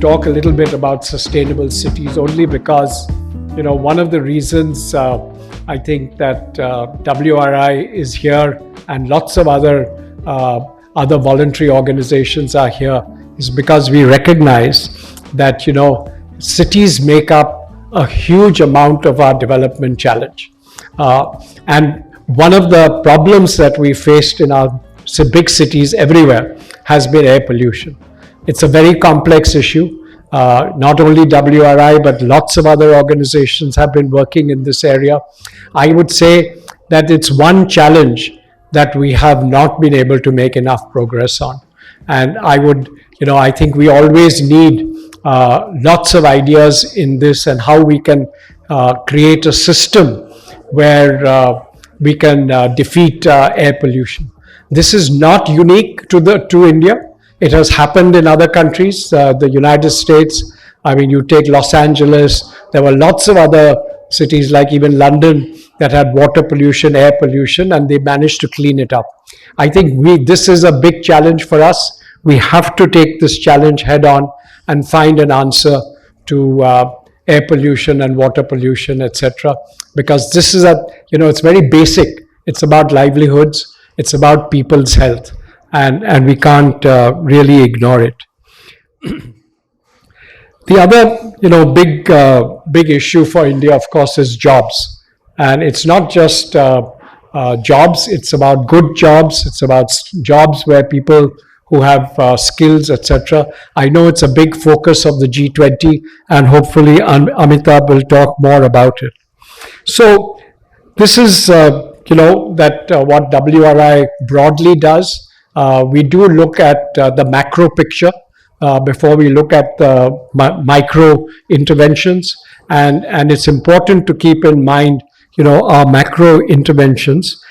talk a little bit about sustainable cities only because, one of the reasons I think that WRI is here and lots of other voluntary organizations are here is because we recognize that, cities make up a huge amount of our development challenge. And one of the problems that we faced in our big cities everywhere has been air pollution. It's a very complex issue. Not only WRI, but lots of other organizations have been working in this area. I would say that it's one challenge that we have not been able to make enough progress on. And I think we always need lots of ideas in this and how we can create a system where we can defeat air pollution. This is not unique to India. It has happened in other countries, the United States. You take Los Angeles. There were lots of other cities like even London that had water pollution, air pollution, and they managed to clean it up. I think this is a big challenge for us. We have to take this challenge head on and find an answer to air pollution and water pollution, etc. Because this is it's very basic. It's about livelihoods. It's about people's health. And we can't really ignore it. The other, big issue for India, of course, is jobs. And it's not just jobs. It's about good jobs. It's about jobs where people who have skills, etc. I know it's a big focus of the G20, and hopefully Amitabh will talk more about it. So this is, what WRI broadly does. We do look at the macro picture before we look at the micro interventions, and it's important to keep in mind, our macro interventions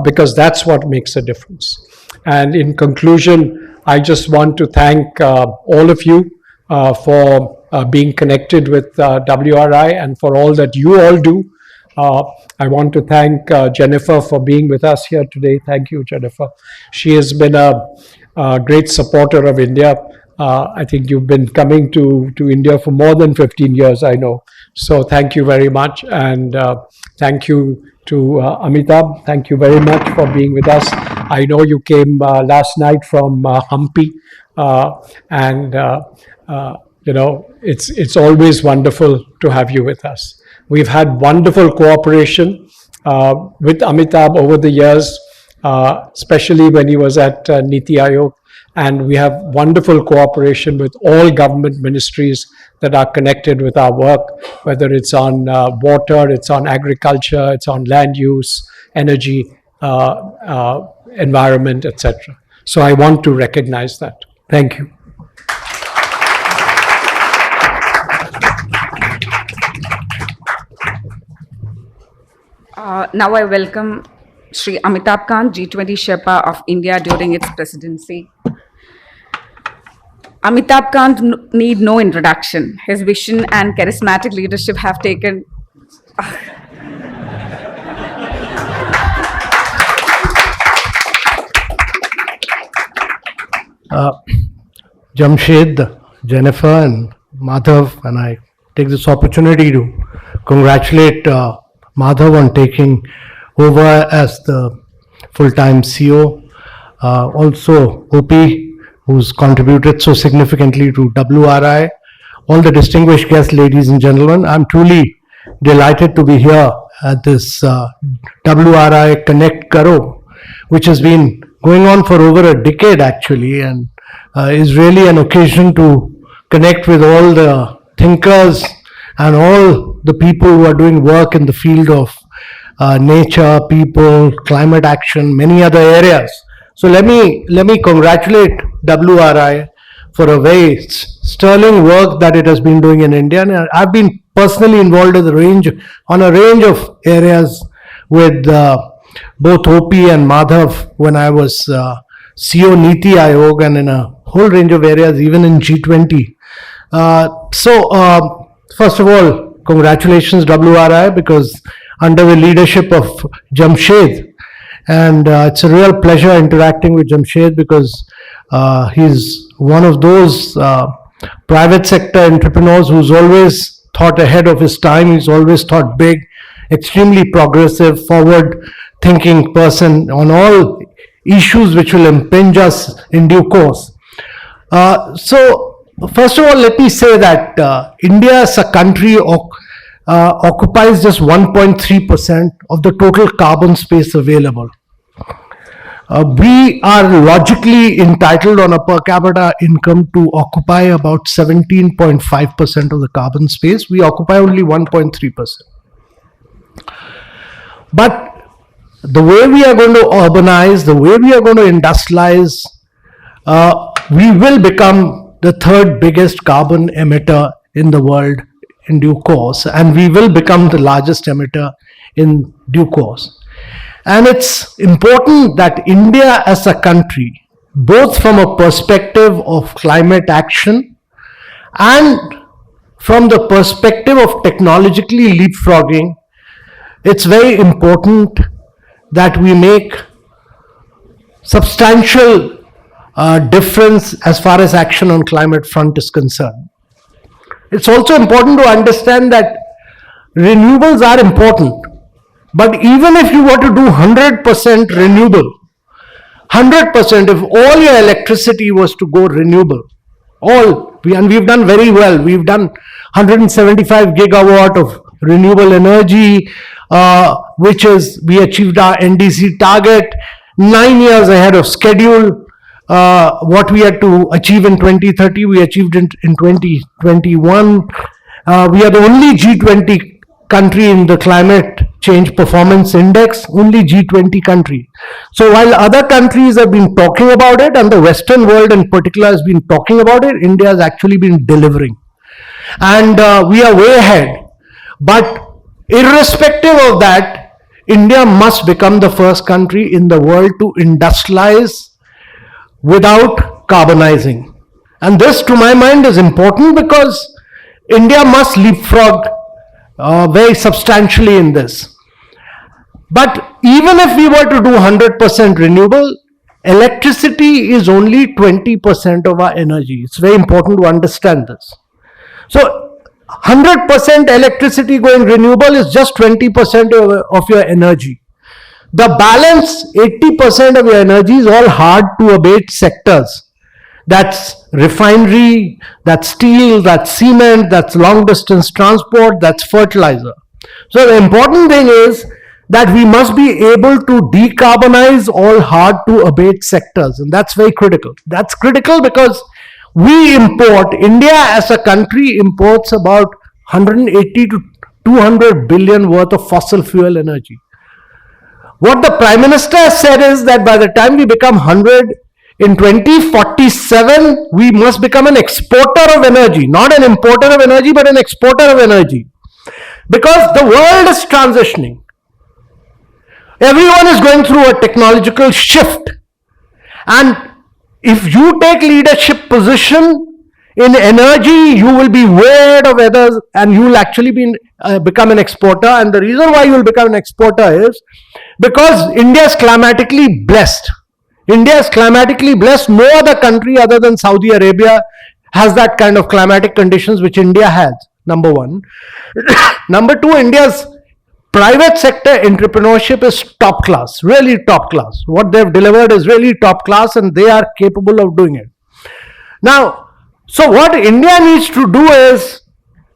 because that's what makes a difference. And in conclusion, I just want to thank all of you for being connected with WRI and for all that you all do. I want to thank Jennifer for being with us here today. Thank you, Jennifer. She has been a great supporter of India. I think you've been coming to India for more than 15 years, I know. So thank you very much. And thank you to Amitabh. Thank you very much for being with us. I know you came last night from Hampi. It's always wonderful to have you with us. We've had wonderful cooperation with Amitabh over the years, especially when he was at Niti Aayog. And we have wonderful cooperation with all government ministries that are connected with our work, whether it's on water, it's on agriculture, it's on land use, energy, environment, etc. So I want to recognize that. Thank you. Now I welcome Shri Amitabh Kant, G20 Sherpa of India during its presidency. Amitabh Kant need no introduction. His vision and charismatic leadership have taken... Jamshed, Jennifer and Madhav, and I take this opportunity to congratulate Madhav on taking over as the full-time CEO. Also, OP, who's contributed so significantly to WRI. All the distinguished guests, ladies and gentlemen, I'm truly delighted to be here at this WRI Connect Karo, which has been going on for over a decade actually, and is really an occasion to connect with all the thinkers and all the people who are doing work in the field of nature, people, climate action, many other areas. So let me congratulate WRI for a very sterling work that it has been doing in India. And I've been personally involved in on a range of areas with both OP and Madhav when I was CEO Niti Aayog, and in a whole range of areas, even in G20. First of all, congratulations WRI, because under the leadership of Jamshed, and it's a real pleasure interacting with Jamshed because he's one of those private sector entrepreneurs who's always thought ahead of his time. He's always thought big, extremely progressive, forward-thinking person on all issues which will impinge us in due course. So, first of all, let me say that India as a country occupies just 1.3% of the total carbon space available. We are logically entitled on a per capita income to occupy about 17.5% of the carbon space. We occupy only 1.3%. But the way we are going to urbanize, the way we are going to industrialize, we will become the third biggest carbon emitter in the world in due course, and we will become the largest emitter in due course. And it's important that India as a country, both from a perspective of climate action and from the perspective of technologically leapfrogging, it's very important that we make substantial difference as far as action on climate front is concerned. It's also important to understand that renewables are important. But even if you were to do 100% renewable, 100%, if all your electricity was to go renewable, and we've done very well, we've done 175 gigawatt of renewable energy, which is, we achieved our NDC target 9 years ahead of schedule. What we had to achieve in 2030, we achieved in 2021. We are the only G20 country in the climate change performance index, only G20 country. So while other countries have been talking about it, and the Western world in particular has been talking about it, India has actually been delivering. And we are way ahead. But irrespective of that, India must become the first country in the world to industrialize without carbonizing. And this, to my mind, is important because India must leapfrog very substantially in this. But even if we were to do 100% renewable, electricity is only 20% of our energy. It's very important to understand this. So 100% electricity going renewable is just 20% of your energy. The balance 80% of your energy is all hard to abate sectors. That's refinery, that's steel, that's cement, that's long distance transport, that's fertilizer. So the important thing is that we must be able to decarbonize all hard to abate sectors, and that's very critical. That's critical because we import, India as a country imports about 180 to 200 billion worth of fossil fuel energy. What the Prime Minister has said is that by the time we become 100, in 2047, we must become an exporter of energy, not an importer of energy, but an exporter of energy. Because the world is transitioning. Everyone is going through a technological shift. And if you take leadership position in energy, you will be way ahead of others and you will actually become an exporter. And the reason why you will become an exporter is because India is climatically blessed. India is climatically blessed. No other country other than Saudi Arabia has that kind of climatic conditions which India has, number one. Number two, India's private sector entrepreneurship is top class, really top class. What they've delivered is really top class and they are capable of doing it. Now, so what India needs to do is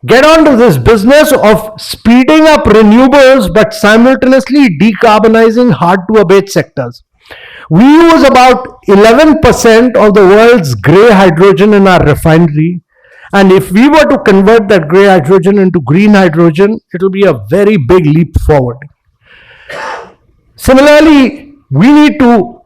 get onto this business of speeding up renewables but simultaneously decarbonizing hard to abate sectors. We use about 11% of the world's grey hydrogen in our refinery, and if we were to convert that grey hydrogen into green hydrogen, it will be a very big leap forward. Similarly, we need to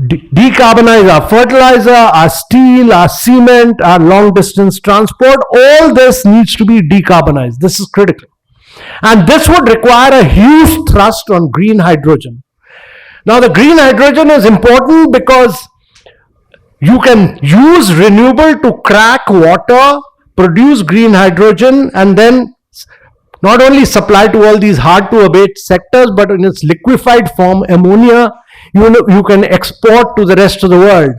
decarbonize our fertilizer, our steel, our cement, our long distance transport. All this needs to be decarbonized. This is critical. And this would require a huge thrust on green hydrogen. Now, the green hydrogen is important because you can use renewable to crack water, produce green hydrogen, and then not only supply to all these hard to abate sectors, but in its liquefied form, ammonia, you can export to the rest of the world.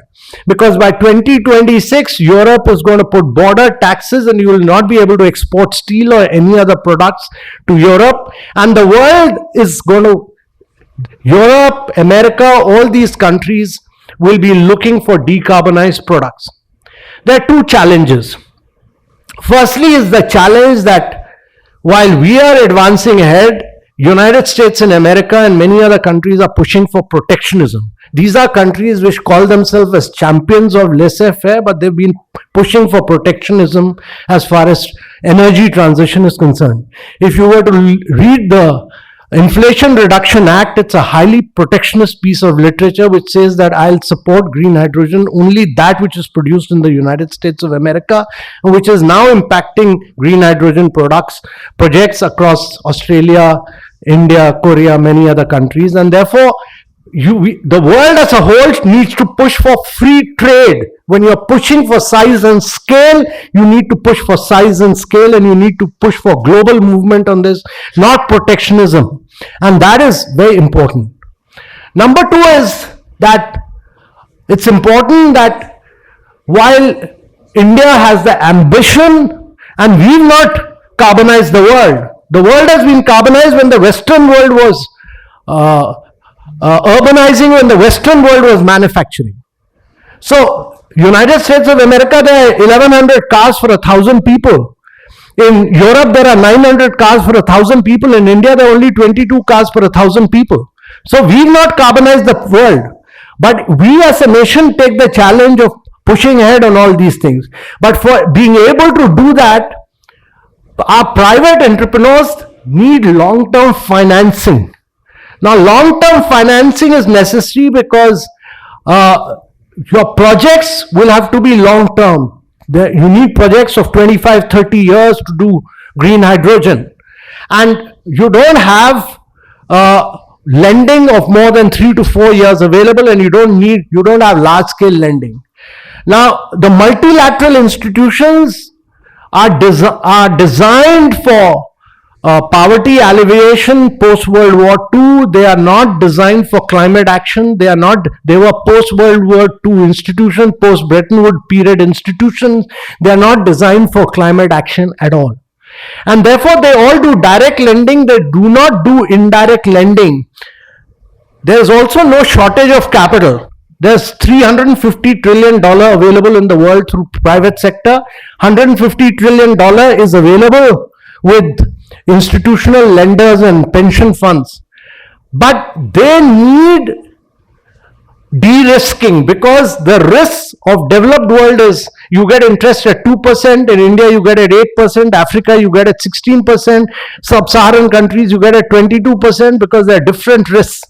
Because by 2026, Europe is going to put border taxes and you will not be able to export steel or any other products to Europe. And the world is going to, Europe, America, all these countries will be looking for decarbonized products. There are two challenges. Firstly is the challenge that while we are advancing ahead, United States and America and many other countries are pushing for protectionism. These are countries which call themselves as champions of laissez-faire, but they've been pushing for protectionism as far as energy transition is concerned. If you were to read the Inflation Reduction Act, it's a highly protectionist piece of literature which says that I'll support green hydrogen only that which is produced in the United States of America, and which is now impacting green hydrogen projects across Australia, India, Korea, many other countries. And therefore, the world as a whole needs to push for free trade. When you're pushing for size and scale, you need to push for size and scale, and you need to push for global movement on this, not protectionism. And that is very important. Number two is that it's important that while India has the ambition, and we've not carbonized the world has been carbonized when the Western world was urbanizing, when the Western world was manufacturing. So, United States of America, there are 1,100 cars for 1,000 people. In Europe, there are 900 cars for 1,000 people. In India, there are only 22 cars for 1,000 people. So, we've not carbonized the world. But we as a nation take the challenge of pushing ahead on all these things. But for being able to do that, our private entrepreneurs need long-term financing. Now, long-term financing is necessary because your projects will have to be long-term. You need projects of 25, 30 years to do green hydrogen. And you don't have lending of more than 3 to 4 years available, and you don't have large-scale lending. Now, the multilateral institutions are designed for poverty alleviation post-World War II. They are not designed for climate action. They were post-World War II institutions, post-Bretton Woods period institutions. They are not designed for climate action at all. And therefore, they all do direct lending. They do not do indirect lending. There is also no shortage of capital. There's $350 trillion available in the world through private sector. $150 trillion is available with institutional lenders and pension funds. But they need de-risking, because the risks of developed world is you get interest at 2%, in India you get at 8%, Africa you get at 16%, sub-Saharan countries you get at 22% because there are different risks.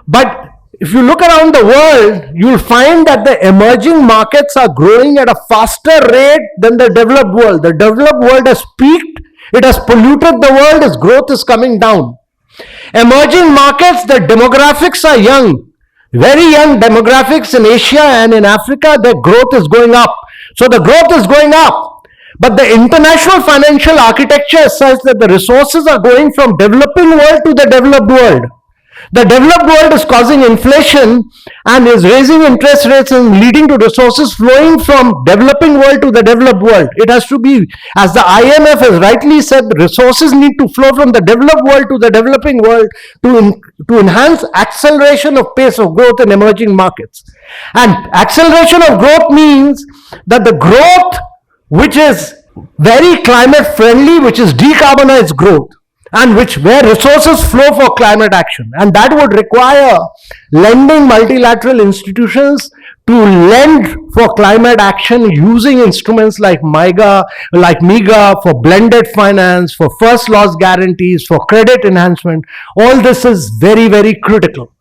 But if you look around the world, you'll find that the emerging markets are growing at a faster rate than the developed world. The developed world has peaked, it has polluted the world, its growth is coming down. Emerging markets, the demographics are young. Very young demographics in Asia and in Africa, their growth is going up. So the growth is going up. But the international financial architecture is such that the resources are going from developing world to the developed world. The developed world is causing inflation and is raising interest rates and leading to resources flowing from developing world to the developed world. It has to be, as the IMF has rightly said, resources need to flow from the developed world to the developing world to enhance acceleration of pace of growth in emerging markets. And acceleration of growth means that the growth which is very climate friendly, which is decarbonized growth, and where resources flow for climate action. And that would require lending multilateral institutions to lend for climate action using instruments like MIGA for blended finance, for first loss guarantees, for credit enhancement. All this is very, very critical.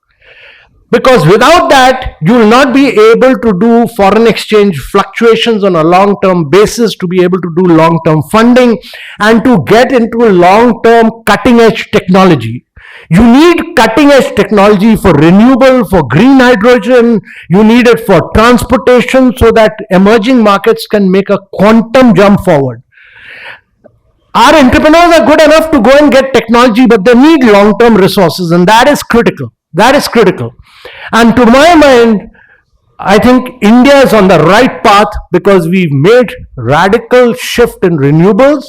Because without that, you will not be able to do foreign exchange fluctuations on a long-term basis, to be able to do long-term funding, and to get into long-term cutting-edge technology. You need cutting-edge technology for renewable, for green hydrogen. You need it for transportation so that emerging markets can make a quantum jump forward. Our entrepreneurs are good enough to go and get technology, but they need long-term resources, and that is critical. That is critical. And to my mind, I think India is on the right path because we've made radical shift in renewables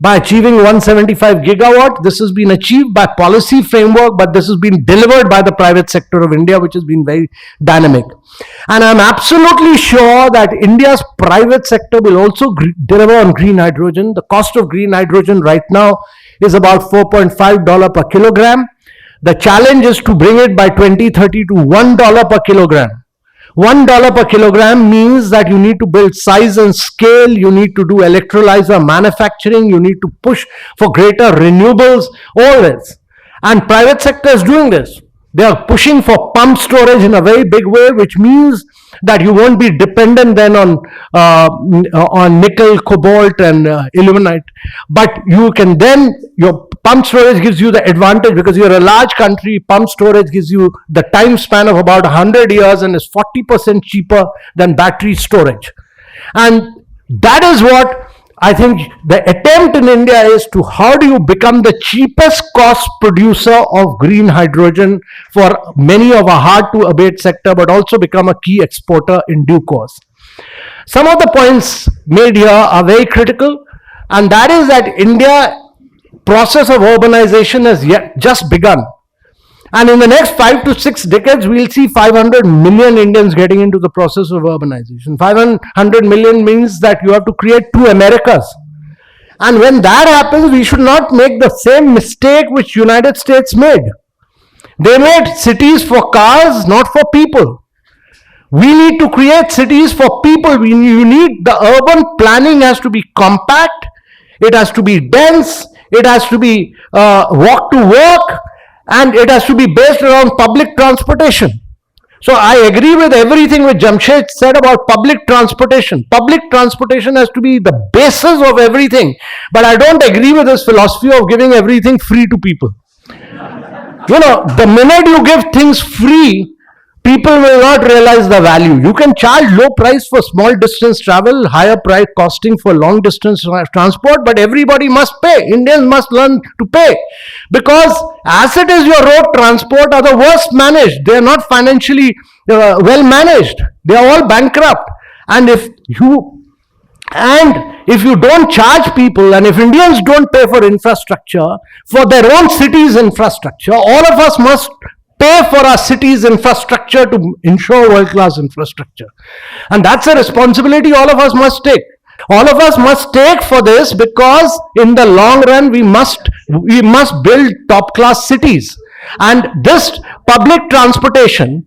by achieving 175 gigawatt. This has been achieved by policy framework, but this has been delivered by the private sector of India, which has been very dynamic. And I'm absolutely sure that India's private sector will also deliver on green hydrogen. The cost of green hydrogen right now is about $4.5 per kilogram. The challenge is to bring it by 2030 to $1 per kilogram. $1 per kilogram means that you need to build size and scale, you need to do electrolyzer manufacturing, you need to push for greater renewables, all this. And private sector is doing this. They are pushing for pump storage in a very big way, which means that you won't be dependent then on nickel, cobalt and ilmenite. But you can then, your pump storage gives you the advantage because you're a large country. Pump storage gives you the time span of about 100 years and is 40% cheaper than battery storage. And that is what I think the attempt in India is to how do you become the cheapest cost producer of green hydrogen for many of our hard to abate sector, but also become a key exporter in due course. Some of the points made here are very critical, and that is that India process of urbanization has just begun. And in the next 5 to 6 decades, we'll see 500 million Indians getting into the process of urbanization. 500 million means that you have to create 2 Americas. And when that happens, we should not make the same mistake which United States made. They made cities for cars, not for people. We need to create cities for people. You need the urban planning has to be compact. It has to be dense. It has to be walk to work. And it has to be based around public transportation. So I agree with everything which Jamshed said about public transportation. Public transportation has to be the basis of everything. But I don't agree with this philosophy of giving everything free to people. You know, the minute you give things free, people will not realize the value. You can charge low price for small distance travel, higher price costing for long distance transport, but everybody must pay. Indians must learn to pay. Because as it is, your road transport are the worst managed. They are not financially well managed. They are all bankrupt. And if you don't charge people, and if Indians don't pay for infrastructure, for their own cities' infrastructure, all of us must pay for our cities' infrastructure to ensure world-class infrastructure. And that's a responsibility all of us must take. All of us must take for this because in the long run we must build top-class cities. And this public transportation,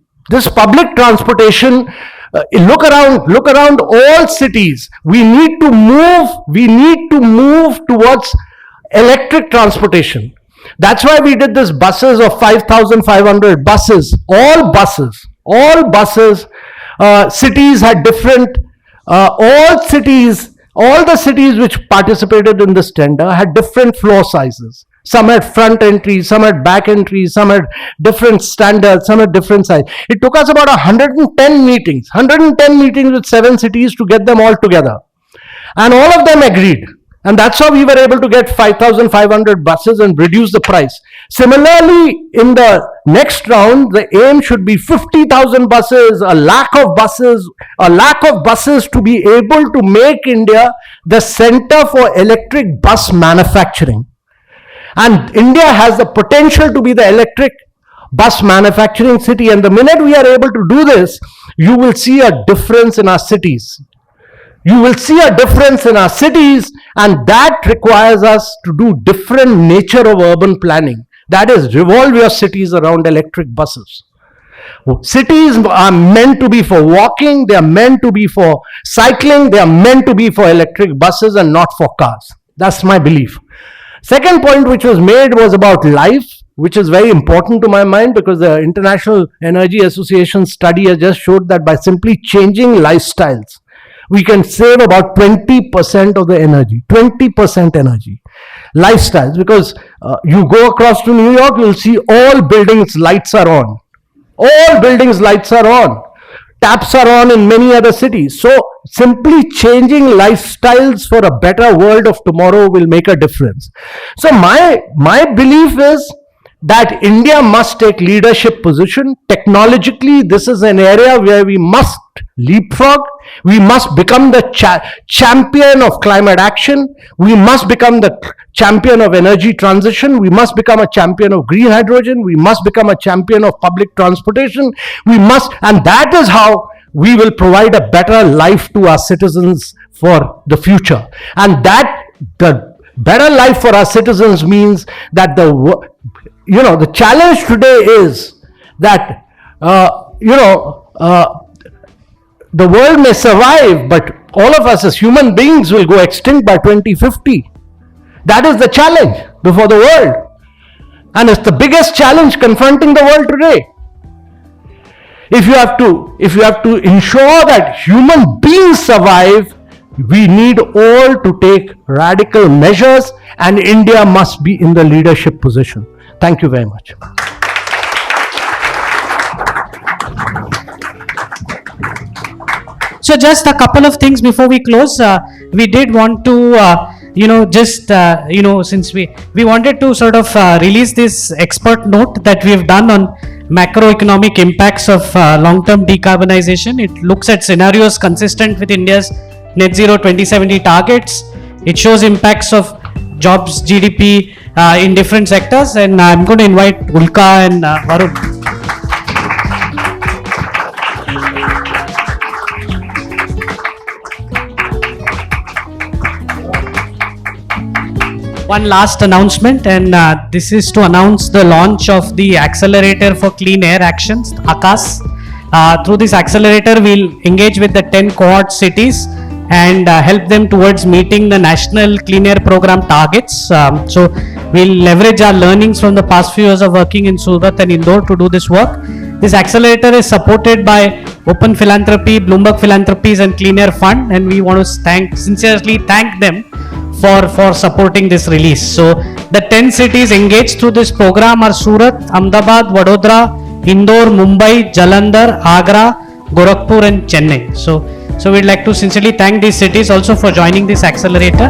look around all cities. We need to move towards electric transportation. That's why we did this buses of 5,500 buses, all cities had different, all the cities which participated in this tender had different floor sizes. Some had front entries, some had back entries, some had different standards, some had different size. It took us about 110 meetings with 7 cities to get them all together. And all of them agreed. And that's how we were able to get 5,500 buses and reduce the price. Similarly, in the next round, the aim should be 50,000 buses, a lakh of buses to be able to make India the center for electric bus manufacturing. And India has the potential to be the electric bus manufacturing city. And the minute we are able to do this, you will see a difference in our cities. You will see a difference in our cities, and that requires us to do different nature of urban planning. That is, revolve your cities around electric buses. Cities are meant to be for walking, they are meant to be for cycling, they are meant to be for electric buses and not for cars. That's my belief. Second point which was made was about life, which is very important to my mind because the International Energy Association study has just showed that by simply changing lifestyles, we can save about 20% of the energy, 20% energy. Lifestyles, because you go across to New York, you'll see all buildings lights are on. All buildings lights are on. Taps are on in many other cities. So simply changing lifestyles for a better world of tomorrow will make a difference. So my belief is that India must take leadership position. Technologically, this is an area where we must leapfrog. We must become the champion of climate action. We must become the champion of energy transition. We must become a champion of green hydrogen. We must become a champion of public transportation. We must, and that is how we will provide a better life to our citizens for the future. And that the better life for our citizens means that the challenge today is that the world may survive, but all of us as human beings will go extinct by 2050. That is the challenge before the world, and it's the biggest challenge confronting the world today. If you have to ensure that human beings survive, we need all to take radical measures, and India must be in the leadership position. Thank you very much. So just a couple of things before we close. We did want to, since we wanted to sort of release this expert note that we have done on macroeconomic impacts of long-term decarbonization. It looks at scenarios consistent with India's net zero 2070 targets. It shows impacts of jobs, GDP in different sectors, and I'm going to invite Ulka and Varun. One last announcement, and this is to announce the launch of the Accelerator for Clean Air Actions, ACAS. Through this accelerator, we'll engage with the 10 cohort cities and help them towards meeting the National Clean Air Program targets. So we'll leverage our learnings from the past few years of working in Surat and Indore to do this work. This accelerator is supported by Open Philanthropy, Bloomberg Philanthropies and Clean Air Fund, and we want to sincerely thank them for supporting this release. So the 10 cities engaged through this program are Surat, Ahmedabad, Vadodara, Indore, Mumbai, Jalandhar, Agra, Gorakhpur and Chennai. So we'd like to sincerely thank these cities also for joining this accelerator.